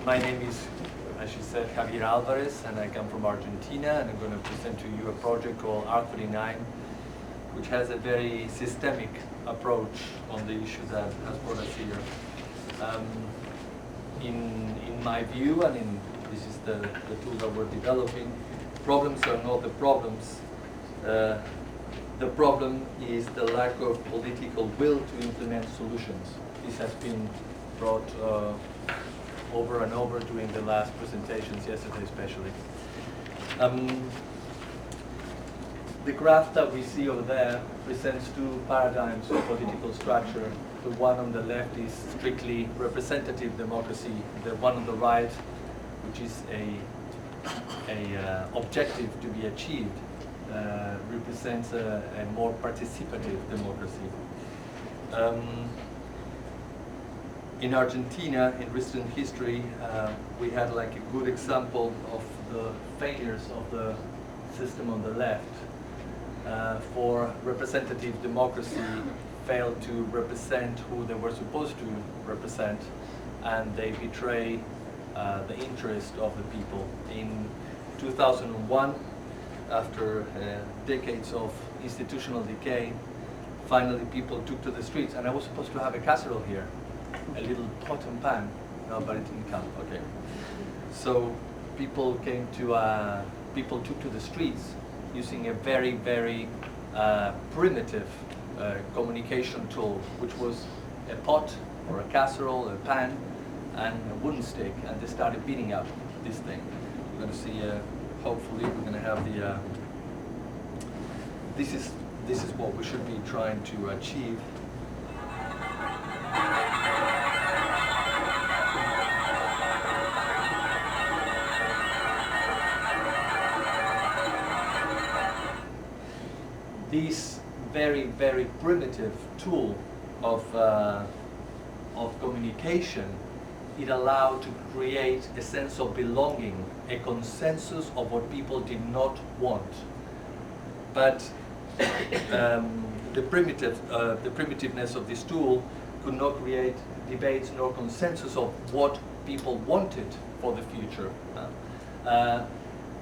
My name is, as you said, Javier Alvarez, and I come from Argentina, and I'm going to present to you a project called ARC39, which has a very systemic approach on the issue that has brought us here. In my view, and this is the tool that we're developing, problems are not the problems. The problem is the lack of political will to implement solutions. This has been brought over and over during the last presentations, yesterday especially. The graph that we see over there presents two paradigms of political structure. The one on the left is strictly representative democracy. The one on the right, which is a objective to be achieved, represents a more participative democracy. In Argentina, in recent history, we had like a good example of the failures of the system on the left. For representative democracy failed to represent who they were supposed to represent, and they betray the interest of the people. In 2001, after decades of institutional decay, finally people took to the streets, and I was supposed to have a casserole here, a little pot and pan, no, but it didn't come. Okay, so people took to the streets using a very, very primitive communication tool, which was a pot or a casserole, a pan, and a wooden stick, and they started beating up this thing. We're going to see. Hopefully, we're going to have the. This is what we should be trying to achieve. This very, very primitive tool of communication, it allowed to create a sense of belonging, a consensus of what people did not want. But the primitiveness of this tool could not create debates nor consensus of what people wanted for the future.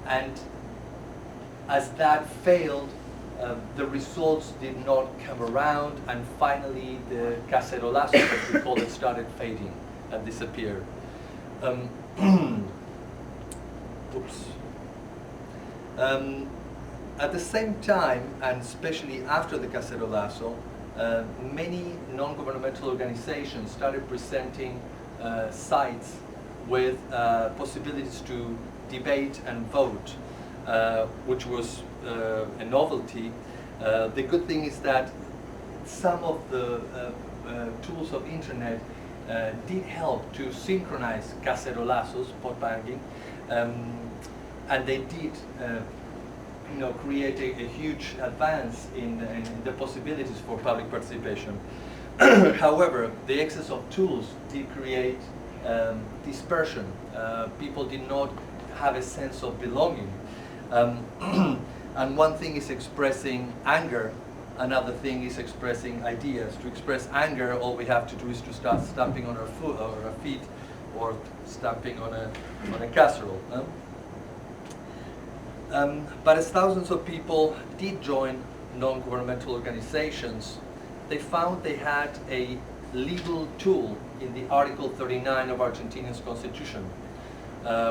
And as that failed, the results did not come around, and finally the cacerolazo, as we call it, started fading and disappeared. At the same time, and especially after the cacerolazo, many non-governmental organizations started presenting sites with possibilities to debate and vote, which was a novelty. The good thing is that some of the tools of internet did help to synchronize cacerolazos, pot banging, and they did create a huge advance in the possibilities for public participation. However, the excess of tools did create dispersion. People did not have a sense of belonging. And one thing is expressing anger, another thing is expressing ideas. To express anger, all we have to do is to start stamping on our foot or our feet, or stamping on a casserole. But as thousands of people did join non-governmental organizations, they found they had a legal tool in the Article 39 of Argentina's constitution,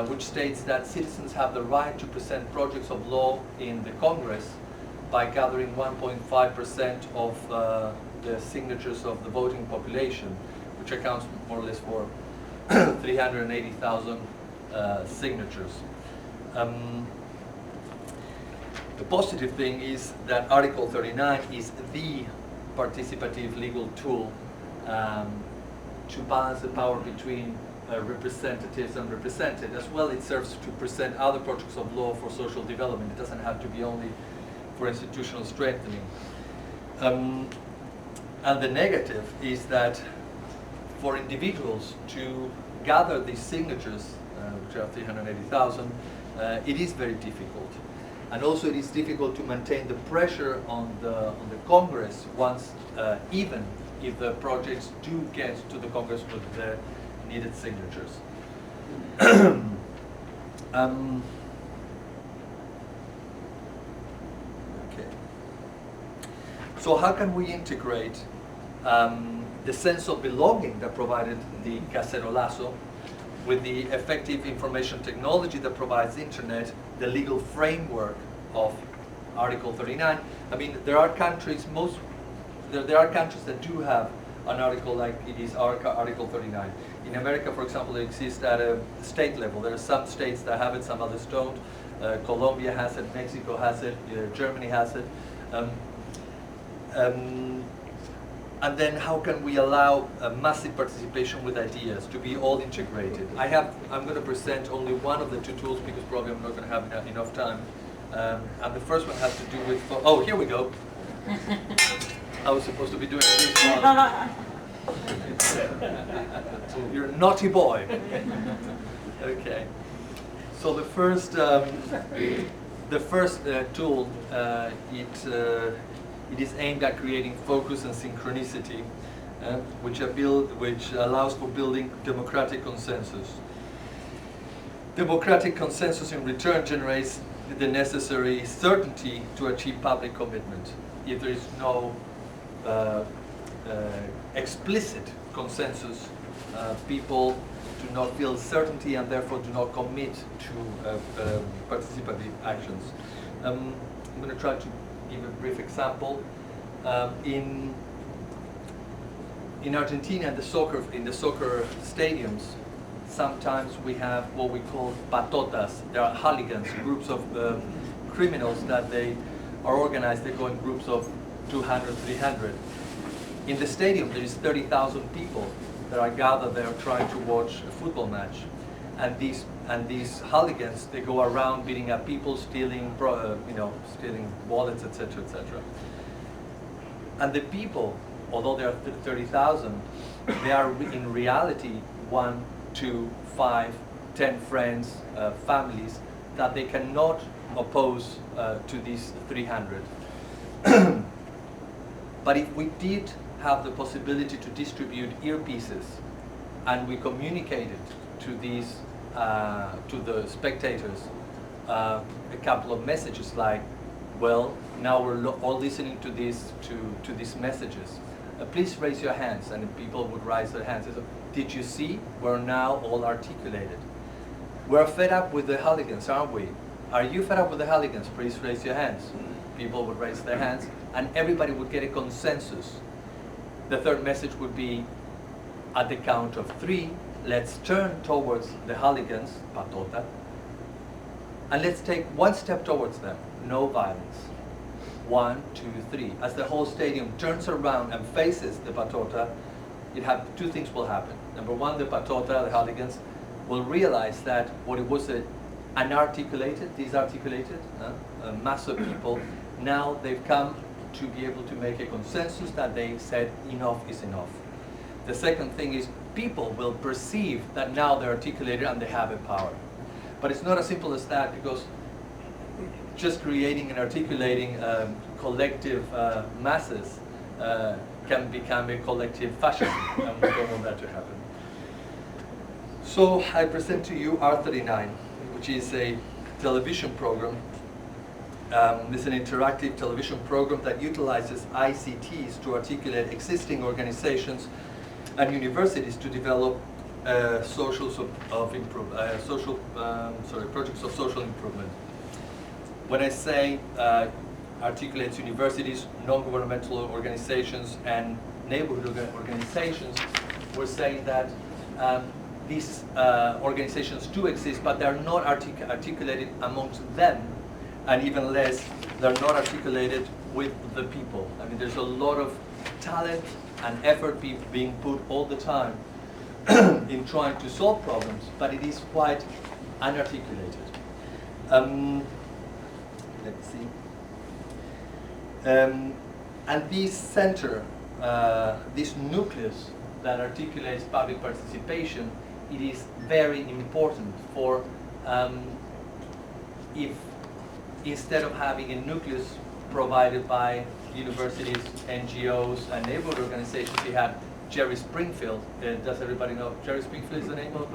which states that citizens have the right to present projects of law in the Congress by gathering 1.5% of the signatures of the voting population, which accounts more or less for 380,000 signatures. The positive thing is that Article 39 is the participative legal tool to balance the power between representatives and represented. As well, it serves to present other projects of law for social development. It doesn't have to be only for institutional strengthening. And the negative is that for individuals to gather these signatures, which are 380,000, it is very difficult. And also it is difficult to maintain the pressure on the Congress once, even if the projects do get to the Congress with the needed signatures. Okay. So how can we integrate the sense of belonging that provided the cacerolazo with the effective information technology that provides the internet, the legal framework of Article 39? I mean, there are countries, there are countries that do have an article like it is Article 39. In America, for example, it exists at a state level. There are some states that have it, some others don't. Colombia has it, Mexico has it, Germany has it. And then how can we allow massive participation with ideas to be all integrated? I'm going to present only one of the two tools because probably I'm not going to have enough time. And the first one has to do with, oh, here we go. I was supposed to be doing this one. You're a naughty boy. Okay. So the first tool, it is aimed at creating focus and synchronicity, which allows for building democratic consensus. Democratic consensus in return generates the necessary certainty to achieve public commitment. If there is no explicit consensus, people do not feel certainty and therefore do not commit to participative actions. I'm going to try to give a brief example. In Argentina, in the soccer stadiums, sometimes we have what we call patotas. There are hooligans, groups of criminals that they are organized. They go in groups of 200, 300. In the stadium, there is 30,000 people that are gathered there trying to watch a football match. And these hooligans, they go around beating up people, stealing wallets, etc., etc. And the people, although there are 30,000, they are in reality 1, 2, 5, 10 friends, families that they cannot oppose to these 300. But if we did have the possibility to distribute earpieces and we communicated to these to the spectators a couple of messages like, well, now we're all listening to these messages. Please raise your hands, and people would raise their hands. So, did you see? We're now all articulated. We're fed up with the hooligans, aren't we? Are you fed up with the hooligans? Please raise your hands. People would raise their hands, and everybody would get a consensus. The third message would be, at the count of 3, let's turn towards the hooligans, patota, and let's take one step towards them, no violence. 1, 2, 3. As the whole stadium turns around and faces the patota, two things will happen. Number one, the patota, the hooligans, will realize that what it was a mass of people, now they've come to be able to make a consensus that they said enough is enough. The second thing is people will perceive that now they're articulated and they have a power. But it's not as simple as that, because just creating and articulating collective masses can become a collective fascism, and we don't want that to happen. So I present to you R39, which is a television program. It's an interactive television program that utilizes ICTs to articulate existing organizations and universities to develop projects of social improvement. When I say articulates universities, non-governmental organizations, and neighborhood organizations, we're saying that these organizations do exist, but they're not articulated amongst them, and even less, they're not articulated with the people. I mean, there's a lot of talent and effort being put all the time in trying to solve problems, but it is quite unarticulated. Let's see. And this center, this nucleus that articulates public participation, it is very important for if instead of having a nucleus provided by universities, NGOs, and neighborhood organizations, we had Jerry Springfield. Does everybody know Jerry Springfield is the name of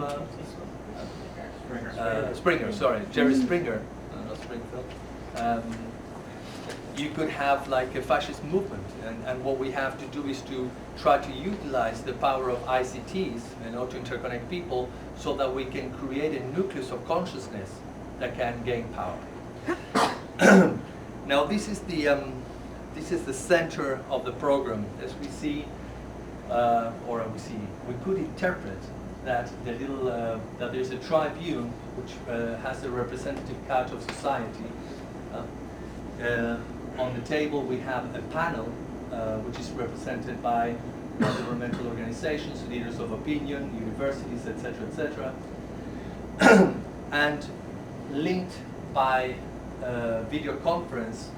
Springer? Sorry, Jerry Springer, not Springfield. You could have like a fascist movement, and what we have to do is to try to utilize the power of ICTs, to interconnect people, so that we can create a nucleus of consciousness that can gain power. Now this is the center of the program. As we see, we could interpret that that there's a tribune which has a representative cut of society. On the table we have a panel which is represented by governmental organizations, leaders of opinion, universities, etc., and linked by video conference,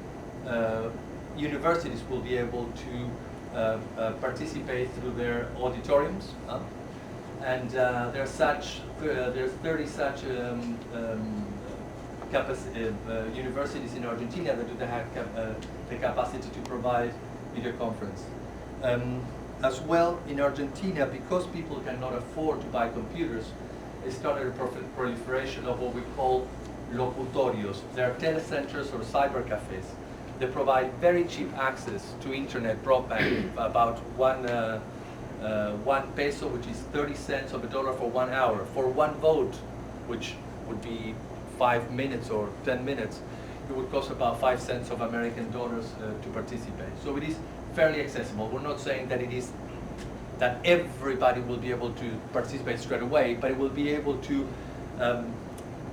universities will be able to participate through their auditoriums, and there's 30 such universities in Argentina that do have the capacity to provide video conference. As well, in Argentina, because people cannot afford to buy computers, it started a proliferation of what we call locutorios. They are telecenters or cyber cafes. They provide very cheap access to internet broadband, about one peso, which is 30 cents of a dollar for 1 hour. For one vote, which would be 5 minutes or 10 minutes, it would cost about 5 cents of American dollars to participate. So it is fairly accessible. We're not saying that it is that everybody will be able to participate straight away, but it will be able to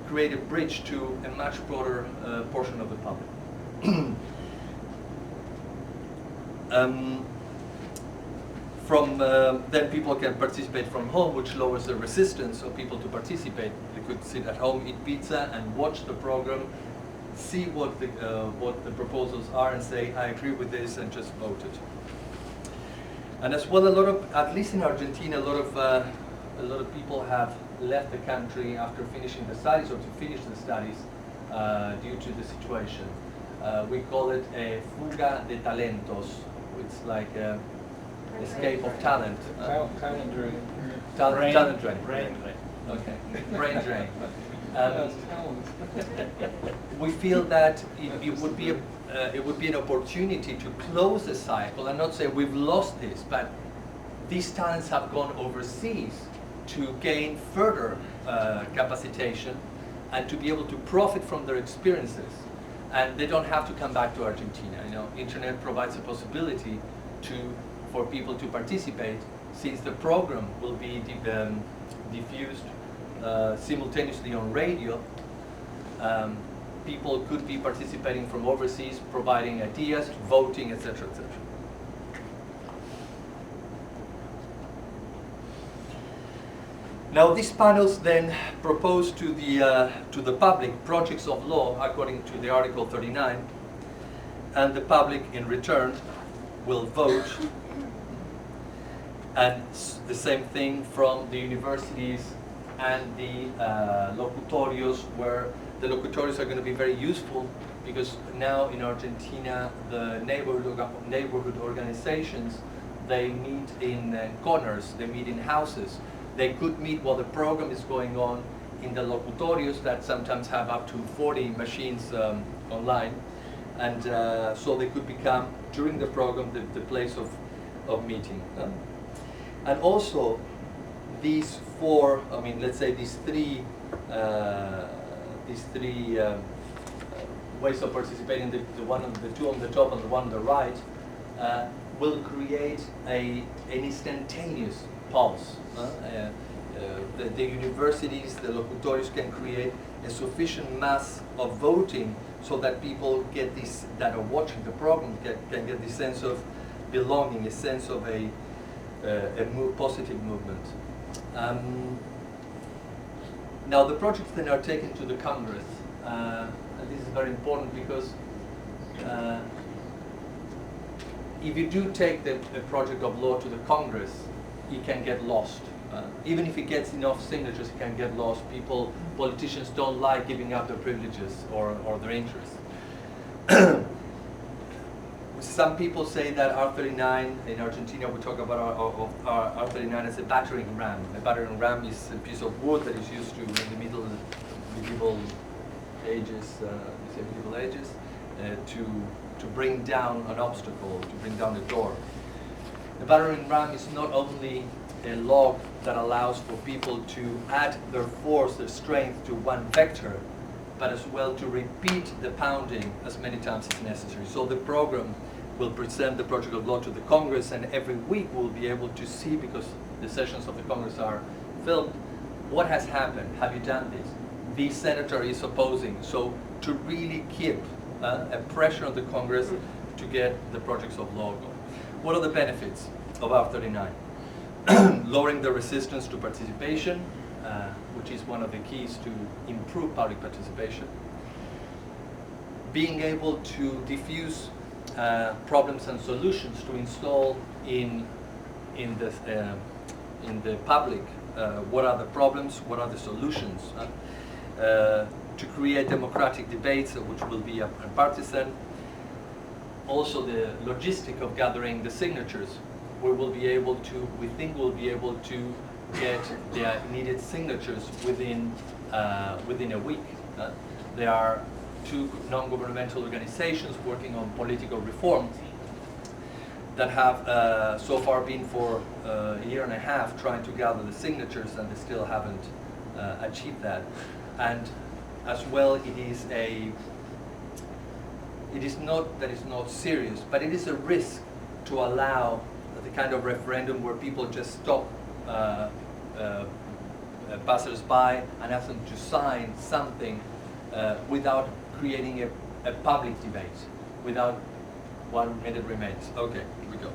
create a bridge to a much broader portion of the public. Then people can participate from home, which lowers the resistance of people to participate. They could sit at home, eat pizza, and watch the program, see what the proposals are, and say, I agree with this, and just vote it. And as well, at least in Argentina, a lot of people have left the country after finishing the studies or to finish the studies due to the situation. We call it a fuga de talentos. It's like escape of talent. Talent drain. Talent drain. Brain drain. Okay, brain drain. We feel that it would be an opportunity to close the cycle and not say we've lost this, but these talents have gone overseas to gain further capacitation and to be able to profit from their experiences, and they don't have to come back to Argentina. Internet provides a possibility for people to participate, since the program will be diffused simultaneously on radio. People could be participating from overseas, providing ideas, voting, etc., etc. Now, these panels then propose to the public projects of law according to the Article 39, and the public in return will vote. And the same thing from the universities and the locutorios, where the locutorios are going to be very useful, because now in Argentina the neighborhood organizations, they meet in corners, they meet in houses. They could meet while the program is going on in the locutorios that sometimes have up to 40 machines online, and so they could become, during the program, the place of meeting. And also, these four, let's say these three ways of participating, the two on the top and the one on the right, will create an instantaneous pulse. The universities, the locutorios can create a sufficient mass of voting so that people get this, that are watching the program, can get this sense of belonging, a sense of a positive movement. Now the projects then are taken to the Congress, and this is very important because if you do take the project of law to the Congress, it can get lost. Even if it gets enough signatures, it can get lost. Politicians don't like giving up their privileges or their interests. some people say that R39 in Argentina, we talk about our R39 as a battering ram. A battering ram is a piece of wood that is used to, in the medieval ages, to bring down an obstacle, to bring down a door. The battering ram is not only a log that allows for people to add their force, their strength to one vector, but as well to repeat the pounding as many times as necessary. So the program will present the project of law to the Congress, and every week we'll be able to see, because the sessions of the Congress are filmed, what has happened. Have you done this? The senator is opposing. So to really keep a pressure on the Congress to get the projects of law going. What are the benefits of R39? Lowering the resistance to participation, which is one of the keys to improve public participation. Being able to diffuse problems and solutions to install in the public. What are the problems? What are the solutions? To create democratic debates, which will be partisan. Also, the logistic of gathering the signatures. We think we'll be able to get the needed signatures within a week. There are 2 non-governmental organizations working on political reform that have so far been for a year and a half trying to gather the signatures, and they still haven't achieved that. And as well, it is not that it's not serious, but it is a risk to allow the kind of referendum where people just stop passers-by and ask them to sign something without creating a public debate, without 1 minute remains. Okay, here we go.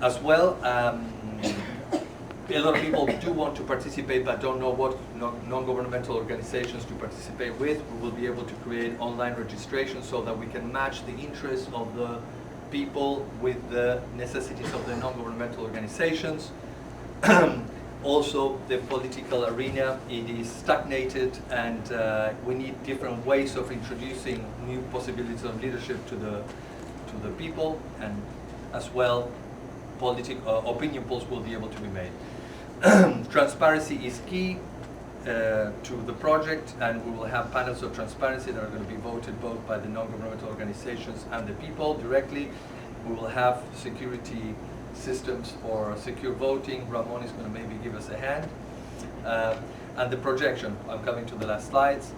As well, a lot of people do want to participate but don't know what non-governmental organizations to participate with. We will be able to create online registration so that we can match the interests of the people with the necessities of the non-governmental organizations. Also, the political arena, it is stagnated, and we need different ways of introducing new possibilities of leadership to the people, and as well, opinion polls will be able to be made. Transparency is key to the project, and we will have panels of transparency that are going to be voted both by the non-governmental organizations and the people directly. We will have security systems for secure voting. Ramon is going to maybe give us a hand. And the projection, I'm coming to the last slides.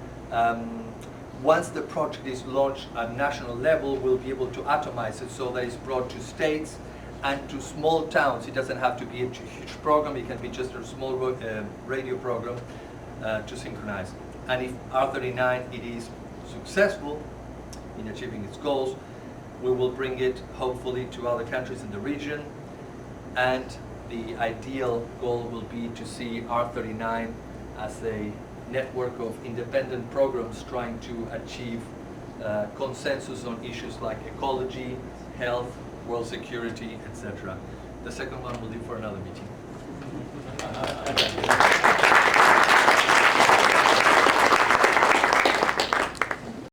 Once the project is launched at national level, we'll be able to atomize it so that it's brought to states and to small towns. It doesn't have to be a huge program, it can be just a small radio program to synchronize. And if R39 it is successful in achieving its goals, we will bring it hopefully to other countries in the region, and the ideal goal will be to see R39 as a network of independent programs trying to achieve consensus on issues like ecology, health, world security, etc. The second one we'll leave for another meeting.